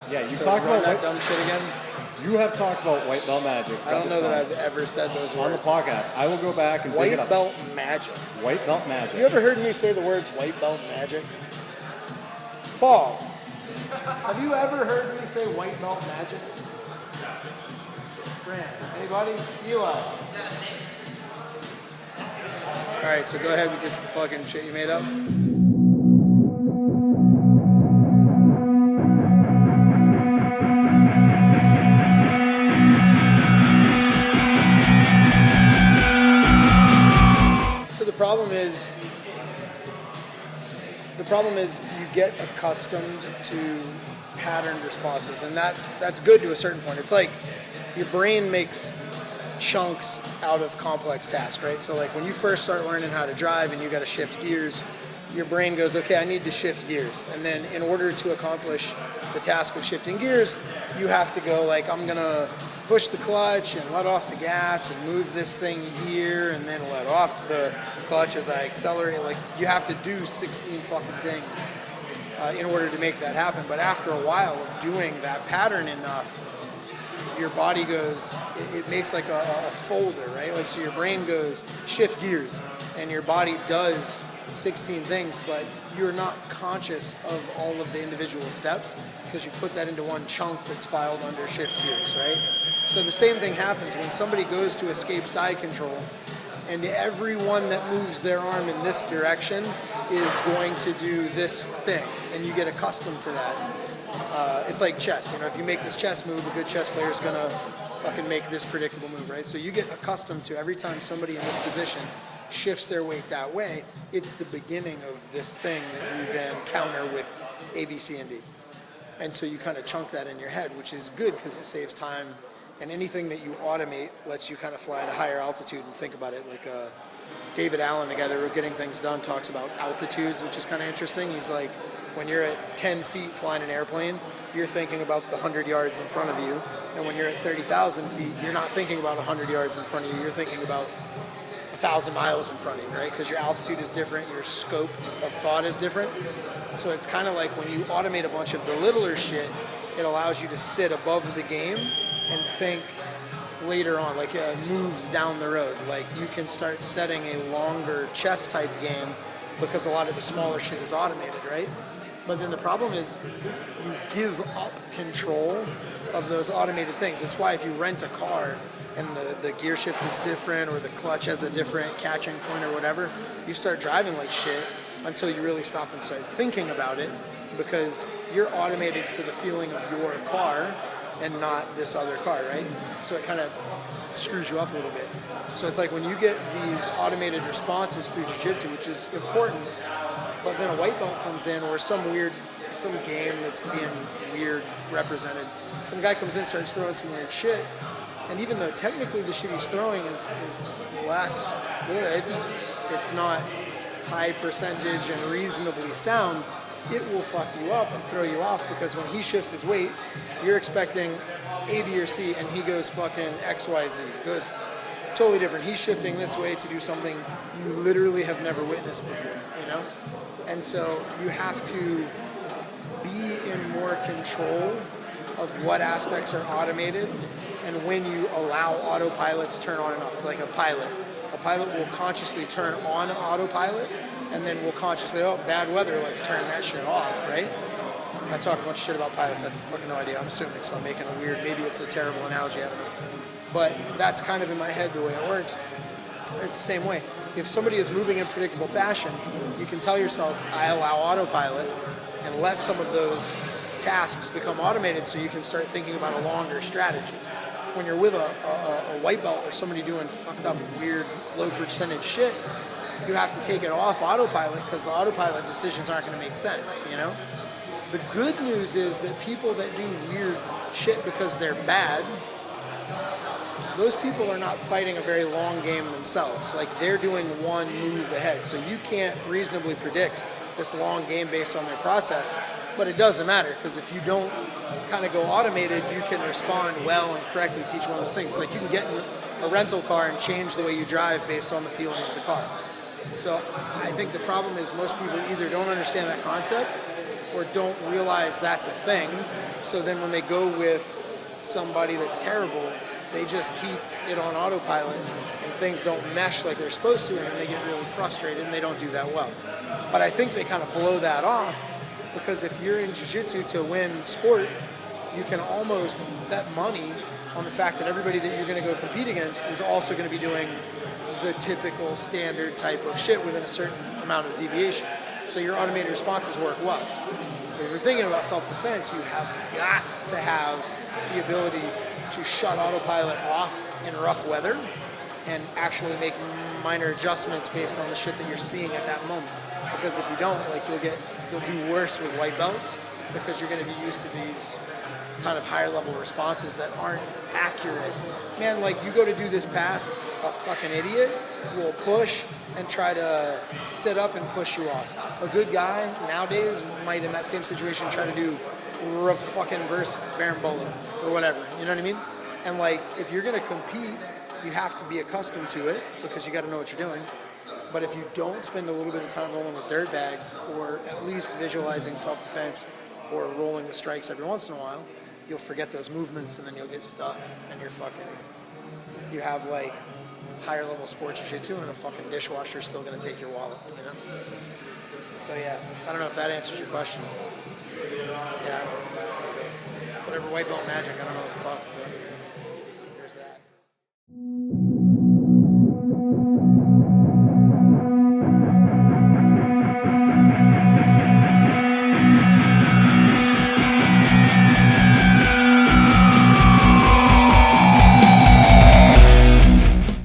Yeah, you So talked run about that dumb shit again. You have talked about white belt magic. I don't know that I've ever said those on the words. podcast. I will go back and dig it White up. belt magic. White belt magic. You ever heard me say the words white belt magic? Paul, have you ever heard me say white belt magic? Grant, anybody? Eli. Alright, so go ahead with this fucking shit you made up. So the problem is you get accustomed to patterned responses, and that's good to a certain point. It's like your brain makes chunks out of complex tasks, right? So like when you first start learning how to drive and you got to shift gears, your brain goes, okay, I need to shift gears. And then in order to accomplish the task of shifting gears, you have to go like, I'm gonna push the clutch and let off the gas and move this thing here and then let off the clutch as I accelerate. Like you have to do 16 fucking things in order to make that happen. But after a while of doing that pattern enough, your body goes, it makes like a folder, right? Like so your brain goes shift gears and your body does 16 things, but you're not conscious of all of the individual steps because you put that into one chunk that's filed under shift gears, right? So the same thing happens when somebody goes to escape side control and everyone that moves their arm in this direction is going to do this thing and you get accustomed to that. It's like chess, you know, if you make this chess move, a good chess player is going to fucking make this predictable move, right? So you get accustomed to every time somebody in this position shifts their weight that way, it's the beginning of this thing that you then counter with A, B, C, and D. And so you kind of chunk that in your head, which is good because it saves time. And anything that you automate lets you kind of fly at a higher altitude and think about it. Like David Allen, the guy that wrote Getting Things Done, talks about altitudes, which is kind of interesting. He's like, when you're at 10 feet flying an airplane, you're thinking about the 100 yards in front of you. And when you're at 30,000 feet, you're not thinking about 100 yards in front of you. You're thinking about 1,000 miles in front of you, right? Because your altitude is different, your scope of thought is different. So it's kind of like when you automate a bunch of the littler shit, it allows you to sit above the game and think later on, like moves down the road. Like you can start setting a longer chess type game because a lot of the smaller shit is automated, right? But then the problem is you give up control of those automated things. It's why if you rent a car and the gear shift is different or the clutch has a different catching point or whatever, you start driving like shit until you really stop and start thinking about it because you're automated for the feeling of your car and not this other car, right? So it kind of screws you up a little bit. So it's like when you get these automated responses through jiu-jitsu, which is important, but then a white belt comes in or some game that's being weird represented. Some guy comes in, starts throwing some weird shit, and even though technically the shit he's throwing is less good, it's not high percentage and reasonably sound, it will fuck you up and throw you off because when he shifts his weight, you're expecting A, B, or C, and he goes fucking X, Y, Z. It goes totally different. He's shifting this way to do something you literally have never witnessed before, you know? And so you have to be in more control of what aspects are automated and when you allow autopilot to turn on and off. It's like a pilot. A pilot will consciously turn on autopilot and then will consciously, oh, bad weather, let's turn that shit off, right? I talk a bunch of shit about pilots. I have fucking no idea. I'm assuming, so I'm making a weird, maybe it's a terrible analogy, I don't know. But that's kind of in my head the way it works. It's the same way. If somebody is moving in predictable fashion, you can tell yourself, I allow autopilot and let some of those tasks become automated so you can start thinking about a longer strategy. When you're with a white belt or somebody doing fucked up, weird, low percentage shit, you have to take it off autopilot because the autopilot decisions aren't going to make sense, you know? The good news is that people that do weird shit because they're bad, those people are not fighting a very long game themselves. Like they're doing one move ahead. So you can't reasonably predict this long game based on their process, but it doesn't matter because if you don't kind of go automated, you can respond well and correctly teach one of those things. Like you can get in a rental car and change the way you drive based on the feeling of the car. So I think the problem is most people either don't understand that concept or don't realize that's a thing. So then when they go with somebody that's terrible, they just keep it on autopilot and things don't mesh like they're supposed to, and then they get really frustrated and they don't do that well. But I think they kind of blow that off, because if you're in jiu-jitsu to win sport, you can almost bet money on the fact that everybody that you're going to go compete against is also going to be doing the typical standard type of shit within a certain amount of deviation. So your automated responses work well. If you're thinking about self-defense, you have got to have the ability to shut autopilot off in rough weather and actually make minor adjustments based on the shit that you're seeing at that moment. Because if you don't, like, you'll do worse with white belts, because you're going to be used to these kind of higher level responses that aren't accurate. Man, like, you go to do this pass, a fucking idiot will push and try to sit up and push you off. A good guy nowadays might, in that same situation, try to do fucking reverse Barambola or whatever. You know what I mean? And like, if you're gonna compete, you have to be accustomed to it, because you got to know what you're doing. But if you don't spend a little bit of time rolling with dirt bags, or at least visualizing self-defense or rolling the strikes every once in a while, you'll forget those movements, and then you'll get stuck, and you have like higher level sport jiu-jitsu, and a fucking dishwasher's still gonna take your wallet, you know? So yeah, I don't know if that answers your question. Yeah, I don't know. So, whatever white belt magic, I don't know what the fuck. But